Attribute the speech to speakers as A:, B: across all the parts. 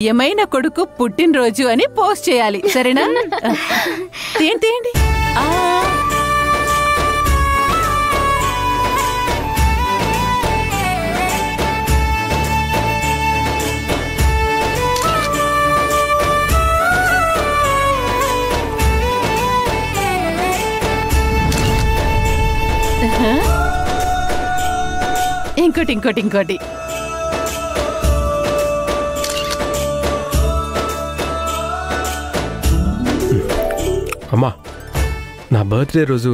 A: ఏమైనా కొడుకు పుట్టినరోజు అని పోస్ట్ చేయాలి, సరేనా? తీయండి. ఇంకోటి.
B: అమ్మా, నా బర్త్డే రోజు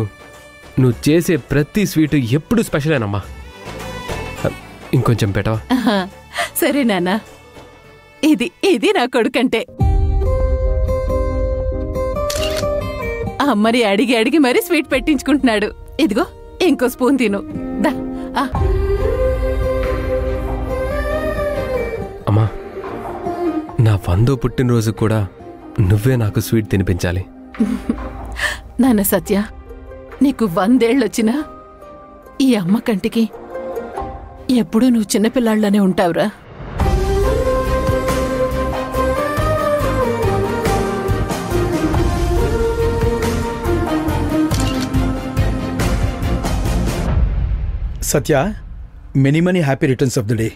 B: నువ్వు చేసే ప్రతి స్వీటు ఎప్పుడు స్పెషలేనమ్మా. ఇంకొంచెం పెట్టవా?
A: సరే నాన్న, ఇది నా కొడుకంటే. అమ్మని అడిగి మరీ స్వీట్ పెట్టించుకుంటున్నాడు. ఇదిగో ఇంకో స్పూన్ తిను.
B: అమ్మా, నా 100వ పుట్టినరోజు కూడా నువ్వే నాకు స్వీట్ తినిపించాలి.
A: నాన్న సత్య, నీకు 100 ఏళ్ళొచ్చినా ఈ అమ్మ కంటికి ఎప్పుడూ నువ్వు చిన్నపిల్లాళ్ళనే ఉంటావురా.
C: Satya, many happy returns of the day.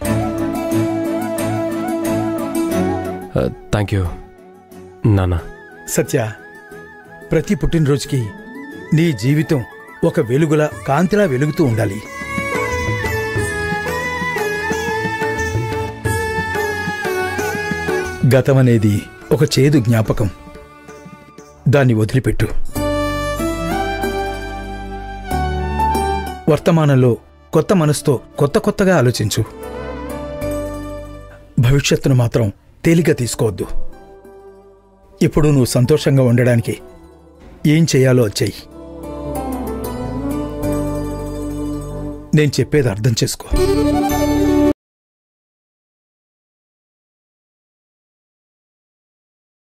B: Thank you నాన్న.
C: సత్య, ప్రతి పుట్టినరోజుకి నీ జీవితం ఒక వెలుగులా, కాంతిలా వెలుగుతూ ఉండాలి. గతమనేది ఒక చేదు జ్ఞాపకం, దాన్ని వదిలిపెట్టు. వర్తమానంలో కొత్త మనసుతో కొత్తగా ఆలోచించు. భవిష్యత్తును మాత్రం తేలిక తీసుకోవద్దు. ఇప్పుడు నువ్వు సంతోషంగా ఉండడానికి ఏం చేయాలో చెయ్యి. నేను చెప్పేది అర్థం చేసుకో.